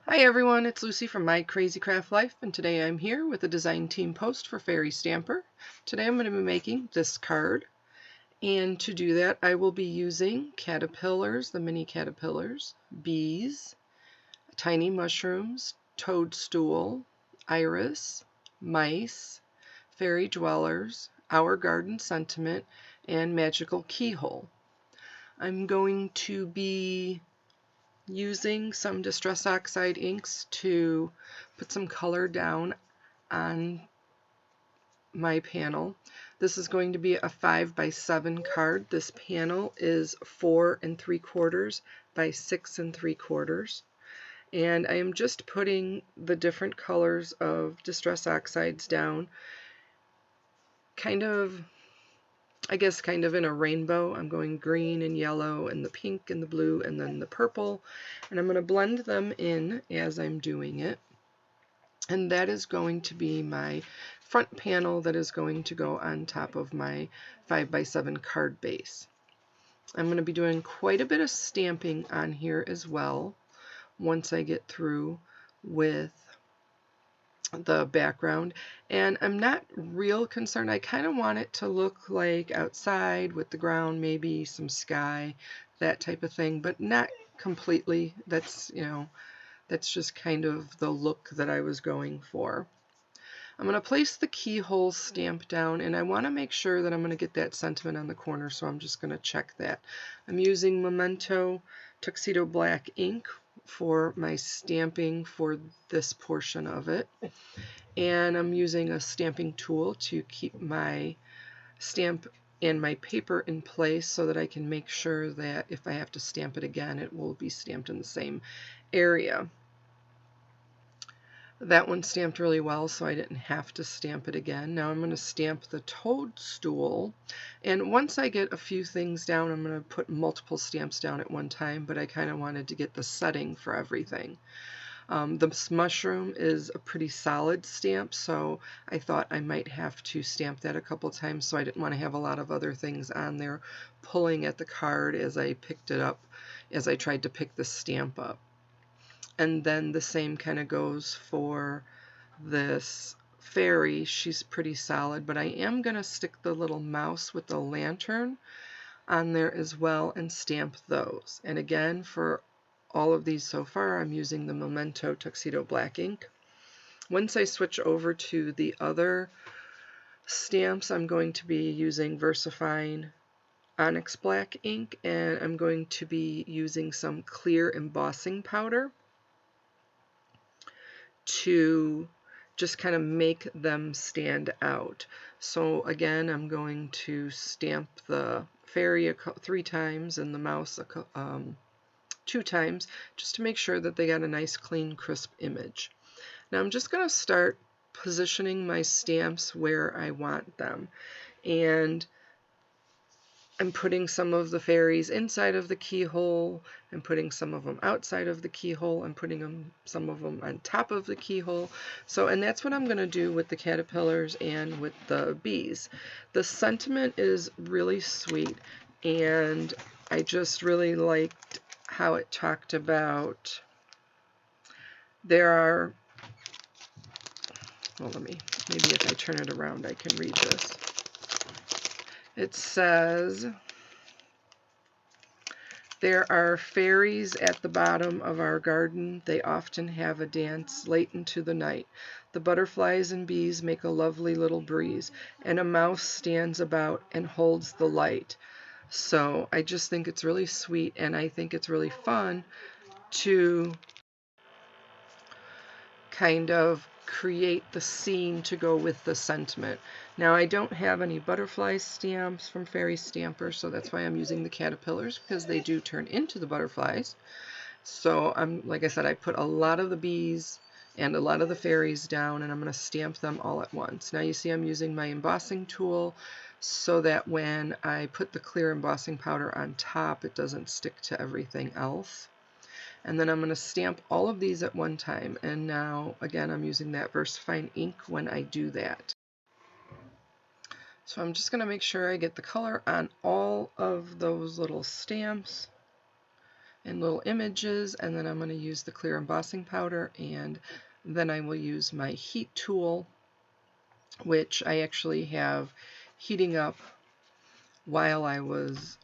Hi everyone, it's Lucy from My Crazy Craft Life, and today I'm here with a design team post for Fairy Stamper. Today I'm going to be making this card, and to do that I will be using caterpillars, the mini caterpillars, bees, tiny mushrooms, toadstool, iris, mice, fairy dwellers, our garden sentiment, and magical keyhole. I'm going to be using some Distress Oxide inks to put some color down on my panel. This is going to be a 5 by 7 card. This panel is 4 3/4 by 6 3/4. And I am just putting the different colors of Distress Oxides down, kind of in a rainbow. I'm going green and yellow and the pink and the blue and then the purple, and I'm going to blend them in as I'm doing it. And that is going to be my front panel that is going to go on top of my 5 by 7 card base. I'm going to be doing quite a bit of stamping on here as well once I get through with the background, and I'm not real concerned. I kind of want it to look like outside with the ground, maybe some sky, that type of thing, but not completely. That's, that's just kind of the look that I was going for. I'm going to place the keyhole stamp down, and I want to make sure that I'm going to get that sentiment on the corner, so I'm just going to check that. I'm using Memento Tuxedo black ink for my stamping for this portion of it, and I'm using a stamping tool to keep my stamp and my paper in place so that I can make sure that if I have to stamp it again, it will be stamped in the same area. That one stamped really well, so I didn't have to stamp it again. Now I'm going to stamp the toadstool, and once I get a few things down, I'm going to put multiple stamps down at one time, but I kind of wanted to get the setting for everything. This mushroom is a pretty solid stamp, so I thought I might have to stamp that a couple times, so I didn't want to have a lot of other things on there pulling at the card as I picked it up, as I tried to pick the stamp up. And then the same kind of goes for this fairy. She's pretty solid, but I am going to stick the little mouse with the lantern on there as well and stamp those. And again, for all of these so far, I'm using the Memento Tuxedo black ink. Once I switch over to the other stamps, I'm going to be using Versafine Onyx black ink, and I'm going to be using some clear embossing powder to just kind of make them stand out. So again, I'm going to stamp the fairy 3 times and the mouse 2 times, just to make sure that they got a nice, clean, crisp image. Now I'm just going to start positioning my stamps where I want them, and I'm putting some of the fairies inside of the keyhole, I'm putting some of them outside of the keyhole, I'm putting some of them on top of the keyhole. So, and that's what I'm going to do with the caterpillars and with the bees. The sentiment is really sweet, and I just really liked how it talked about there are, well, maybe if I turn it around I can read this. It says, there are fairies at the bottom of our garden. They often have a dance late into the night. The butterflies and bees make a lovely little breeze, and a mouse stands about and holds the light. So I just think it's really sweet, and I think it's really fun to kind of create the scene to go with the sentiment. Now I don't have any butterfly stamps from Fairy Stamper, so that's why I'm using the caterpillars, because they do turn into the butterflies. So like I said, I put a lot of the bees and a lot of the fairies down, and I'm going to stamp them all at once. Now you see I'm using my embossing tool so that when I put the clear embossing powder on top, it doesn't stick to everything else. And then I'm going to stamp all of these at one time. And now, again, I'm using that Versafine ink when I do that. So I'm just going to make sure I get the color on all of those little stamps and little images, and then I'm going to use the clear embossing powder, and then I will use my heat tool, which I actually have heating up while I was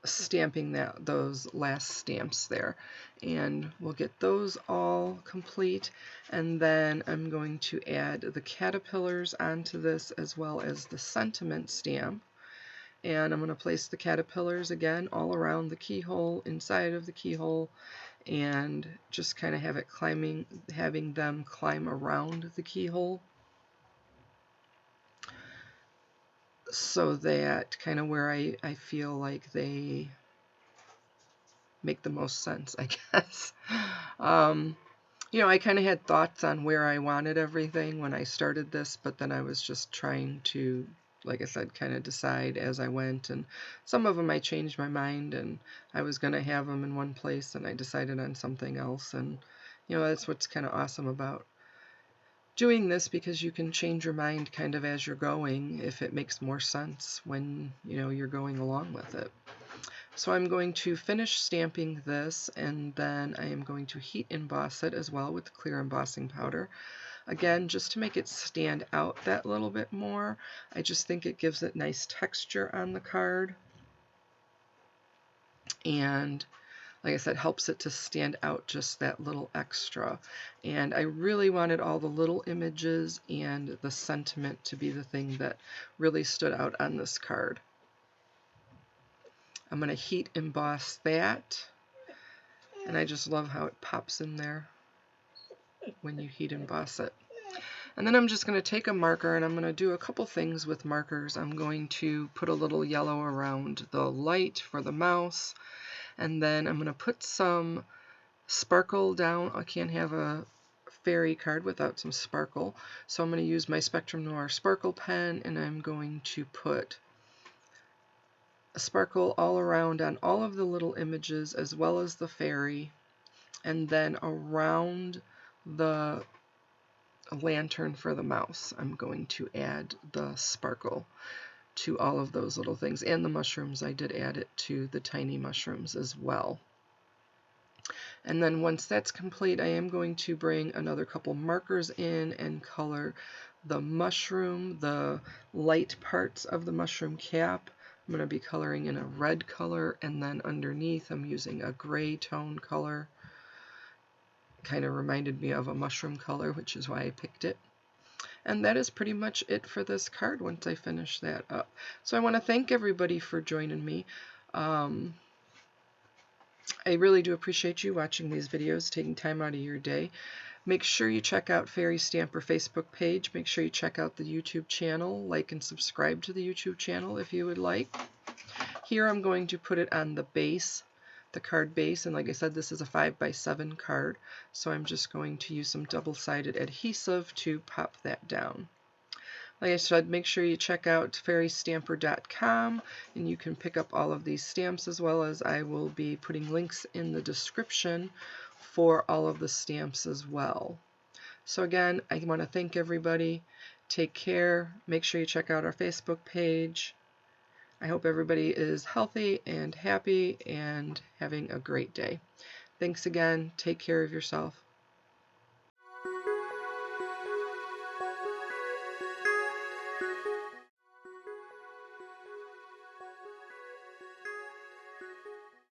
stamping those last stamps there. And we'll get those all complete, and then I'm going to add the caterpillars onto this as well as the sentiment stamp. And I'm going to place the caterpillars again all around the keyhole, inside of the keyhole, and just kind of have it having them climb around the keyhole, so that kind of where I feel like they make the most sense, I guess. You know, I kind of had thoughts on where I wanted everything when I started this, but then I was just trying to, like I said, kind of decide as I went, and some of them I changed my mind, and I was going to have them in one place, and I decided on something else. And you know, that's what's kind of awesome about doing this, because you can change your mind kind of as you're going if it makes more sense when, you know, you're going along with it. So I'm going to finish stamping this, and then I am going to heat emboss it as well with the clear embossing powder. Again, just to make it stand out that little bit more. I just think it gives it nice texture on the card, and like I said, helps it to stand out just that little extra. And I really wanted all the little images and the sentiment to be the thing that really stood out on this card. I'm going to heat emboss that, and I just love how it pops in there when you heat emboss it. And then I'm just going to take a marker, and I'm going to do a couple things with markers. I'm going to put a little yellow around the light for the mouse, and then I'm going to put some sparkle down. I can't have a fairy card without some sparkle, so I'm going to use my Spectrum Noir sparkle pen, and I'm going to put a sparkle all around on all of the little images as well as the fairy, and then around the lantern for the mouse I'm going to add the sparkle to all of those little things, and the mushrooms. I did add it to the tiny mushrooms as well. And then once that's complete, I am going to bring another couple markers in and color the mushroom, the light parts of the mushroom cap. I'm going to be coloring in a red color, and then underneath I'm using a gray tone color. Kind of reminded me of a mushroom color, which is why I picked it. And that is pretty much it for this card once I finish that up. So I want to thank everybody for joining me. I really do appreciate you watching these videos, taking time out of your day. Make sure you check out Fairy Stamper Facebook page. Make sure you check out the YouTube channel. Like and subscribe to the YouTube channel if you would like. Here I'm going to put it on the base, the card base, and like I said, this is a 5x7 card, so I'm just going to use some double-sided adhesive to pop that down. Like I said, make sure you check out fairystamper.com, and you can pick up all of these stamps, as well as I will be putting links in the description for all of the stamps as well. So again, I want to thank everybody. Take care. Make sure you check out our Facebook page. I hope everybody is healthy and happy and having a great day. Thanks again. Take care of yourself.